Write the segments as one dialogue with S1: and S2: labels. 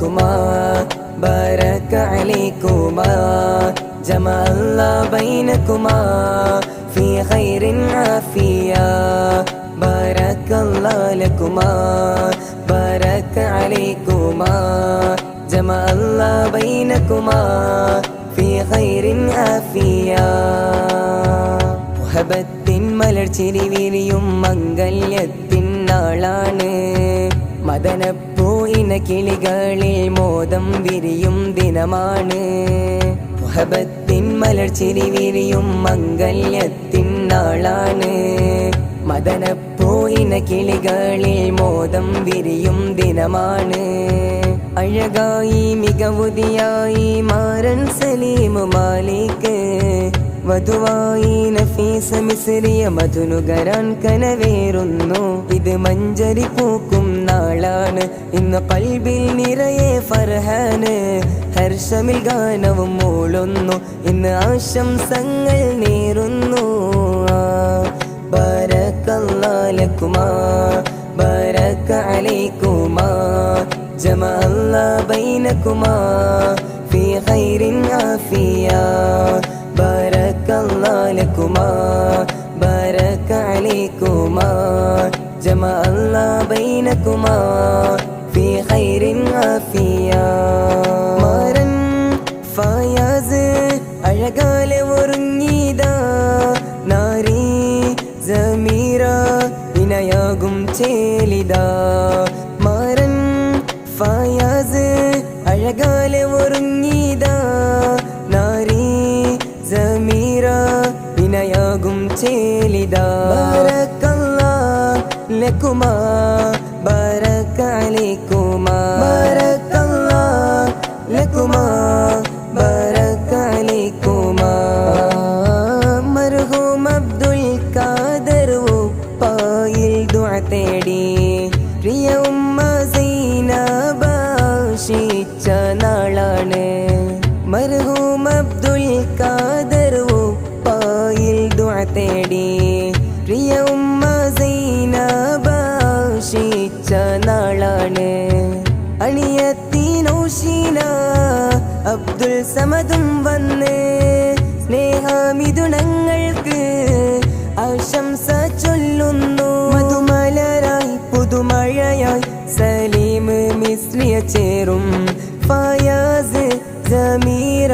S1: لكما بارك عليكما جمع الله بينكما في خير عافية بارك الله لكما بارك عليكما جمع الله بينكما في خير عافية മുഹബത്തിൻ മലർച്ചിരി വിരിയും മംഗല്യത്തിൻ നാളാണ് മദനപ്പൂ ഇന കിളികളിൽ മോദം വിരിയും ദിനമാണ് മുഹബത്തിൻ മലർച്ചിരി വിരിയും മംഗല്യത്തിൻ നാളാണ് മദനപ്പൂ ഇന കിളികളിൽ മോദം വിരിയും ദിനമാണ് അഴകായി മികവുതിയായി മാരൻ സലീം മാലിക് വധുവായി നഫീസ മിസ്രിയ മധുനുകരാൻ കനവേറുന്നു ഇത് മഞ്ചരി പൂക്കും നാളാണ് ഇന്ന് ഖൽബിൽ നിറയെ ഫർഹാന് ഹർഷമിൽ ഗാനവും മൂളുന്നു ഇന്ന് ആശംസകൾ നേരുന്നു ബറകല്ലാഹു ലക്കുമാ ബറക അലൈക്കുമാ ജമഅ അല്ലാഹു ബൈനകുമാ ഫീ ഖൈറിൻ ആഫിയ بارك الله لكما بارك عليكما جمع الله بينكما في خير عافية മാരൻ ഫയാസ് അഴകാലെ ഒരുങ്ങിയതാ നാരി സമീറ ഇനയാകും ചേലിതാ മാരൻ ഫയാസ് അഴകാലെ ഒരുങ്ങിയതാ നാരി സമീറ ഇനയാകും ചേലിതാ ബറകല്ലാഹു ലക്കുമാ ബറക അലൈക്കുമാ ബറകല്ലാഹു ലക്കുമാ ബറക അലൈക്കുമാ മർഹൂം അബ്ദുൽ ഖാദർ ഉപ്പായിൽ ദുആ തേടി പ്രിയ ഉമ്മ സൈനബ ആശിച്ച നാളാണ് മർഹൂം അബ്ദുൽ ഖാദർ ഉപ്പായിൽ ദുആ തേടി പ്രിയ ഉമ്മ സൈനബ ആശിച്ച നാളാണ് അണിയത്തി നൗഷീന അബ്ദുൽ സമദും വന്ന് സ്നേഹമിഥുനങ്ങൾക്ക് ആശംസ ചൊല്ലുന്നു മധുമലരായി പുതുമഴയായി സലീം മിസ്രിയ ചേരും ഫയാസ് സമീറ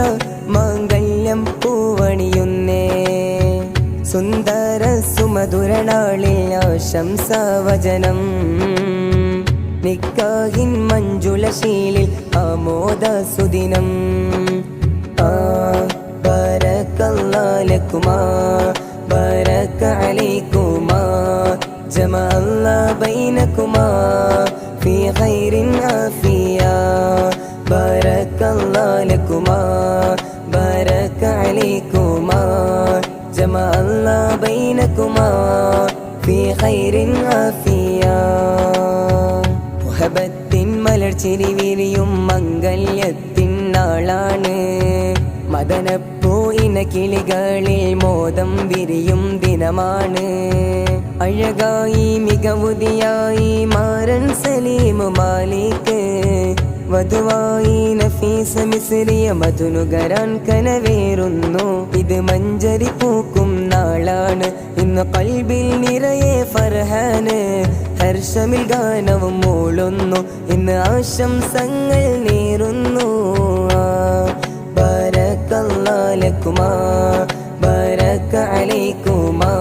S1: മംഗല്യം പൂവണിയുന്നേ സുന്ദര സുമധുര നാളിൽ ആശംസ വചനം നിക്കാഹിൻ മഞ്ജുളശീലിൽ ആമോദ സുദിനം ബറകല്ലാഹു ലക്കുമാ ബറക അലൈക്കുമാ ജമഅ അല്ലാഹു ബൈനകുമാ ഫീ ഖൈറിൻ ആഫിയ بارك الله لكما بارك عليكما جمع الله بينكما في خير عافية മുഹബത്തിൻ മലർച്ചിരി വിരിയും മംഗല്യത്തിൻ നാളാണ് മദനപ്പൂ ഇന കിളികളിൽ മോദം വിരിയും ദിനമാണ് അഴകായി മികവുതിയായി മാരൻ സലീം മാലിക് വധുവായി നഫീസ മിസ്രിയ മധുനുകരാൻ കനവേറുന്നു ഇത് മഞ്ചരി പൂക്കും നാളാണ് ഇന്ന് ഖൽബിൽ നിറയെ ഫർഹാന് ഹർഷമിൽ ഗാനവും മൂളുന്നു ഇന്ന് ആശംസകൾ നേരുന്നു ബറകല്ലാഹു ലക്കുമാ ബറക അലൈക്കുമാ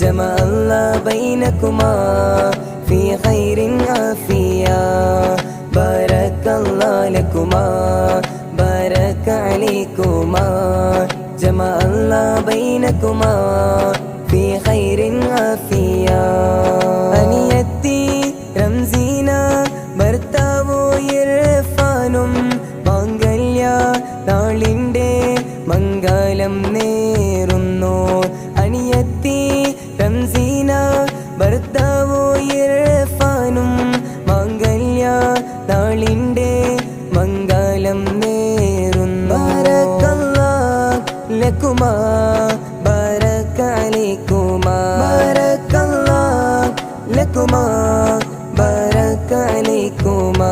S1: ജമഅ അല്ലാഹു ബൈനകുമാ ഫീ ഖൈറിൻ ആഫിയ بارك الله لكما بارك عليكما جمع الله بينكما في خير عافية أنيتي رمزينا ഭർത്താവോ ഇർഫാനും മംഗല്യ നാളിൻ്റെ മംഗലം നേരുന്നു അനിയത്തി റംസീന ഭർത്താവോ ഇർഫാനും മംഗല്യ നാളിൻ്റെ മംഗലം നേരുന്നു ബറകല്ലാഹു ലക്കുമാ Baraka അലൈക്കുമാ ബറകല്ലാഹു ലക്കുമാ Baraka അലൈക്കുമാ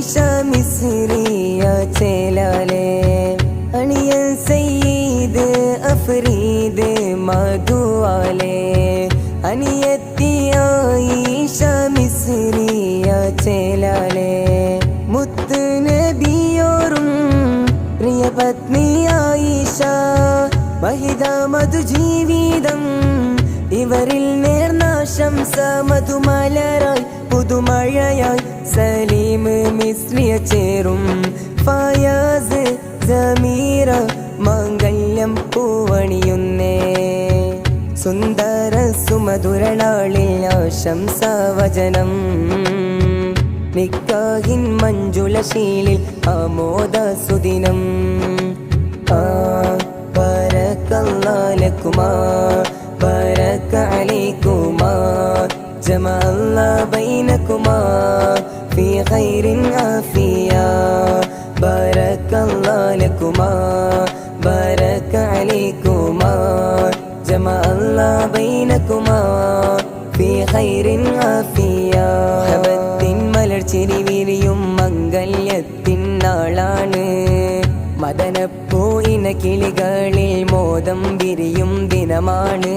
S1: Ayisha Misriya ചേലാലെ onion Sayyid Afreed മധുവാലെ അനിയത്തി ആയിഷ മിസ്രിയ ചേലാലെ മുത്ത് നബിയോറും പ്രിയ പത്നി ആയിഷ വഹിദ മധു ജീവിതം ഇവരിൽ നേർന്നാശംസ മധുമലരായി പുതുമഴയായി സലീം മിസ്രിയ ചേരും ഫയാസ് ജമീറ മാംഗല്യം പൂവണിയുന്നേ സുന്ദര സുമധുരനാളിൽ ആശംസ വചനം നിക്കാഹിൻ മഞ്ജുളശീലിൽ ആമോദ സുദിനം ബറക്കല്ലാഹു ലക്കുമാ ബറക അലൈക്കുമാ ജമഅ അല്ലാഹു ബൈനകുമാ ഫീ ഖൈറിൻ ആഫിയാ ബറക്കല്ലാഹു ലക്കുമാ ബറക അലൈക്കുമാ ജമഅ അല്ലാഹു ബൈനകുമാ ഫീ ഖൈറിൻ ആഫിയാ ഹബത്തിൻ മലർച്ചിരി വിരിയും മംഗല്യത്തിൻ നാളാണ് മദനപ്പൂയിന കിളികളിൽ മോദം വിരിയും ദിനമാണ്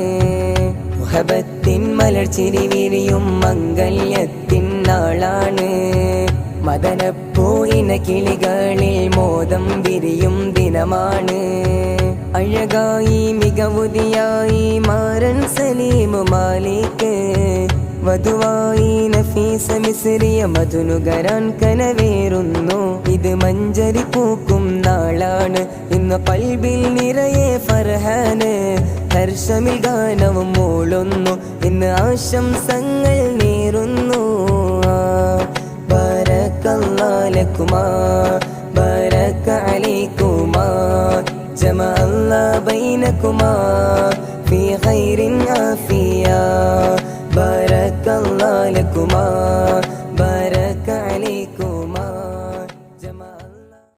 S1: മുഹബത്തിൻ മലർച്ചിരി വിരിയും മംഗല്യത്തിൻ നാളാണ് മദനപ്പൂയിന കിളികളിൽ മോദം വിരിയും ദിനമാണ് അഴകായി മികവുതിയായി മാരൻ സലീം മാലിക് വധുവായി നഫീസ മിസ്രിയ മധുനുകരാൻ കനവേറുന്നു ഇത് മഞ്ചരി പൂക്കും നാളാണ് ഇന്ന് പൽബിൽ നിറയെ ഫർഹാന് ഹർഷമിൽ ഗാനവും മൂളുന്നു ഇന്ന് ആശംസകൾ നേരുന്നു ബറക്കല്ലാഹു ലക്കുമാ ബറക അലൈക്കുമാ ജമഅ അല്ലാഹു ബൈനകുമാ ഫീ ഖൈറിൻ ആഫിയ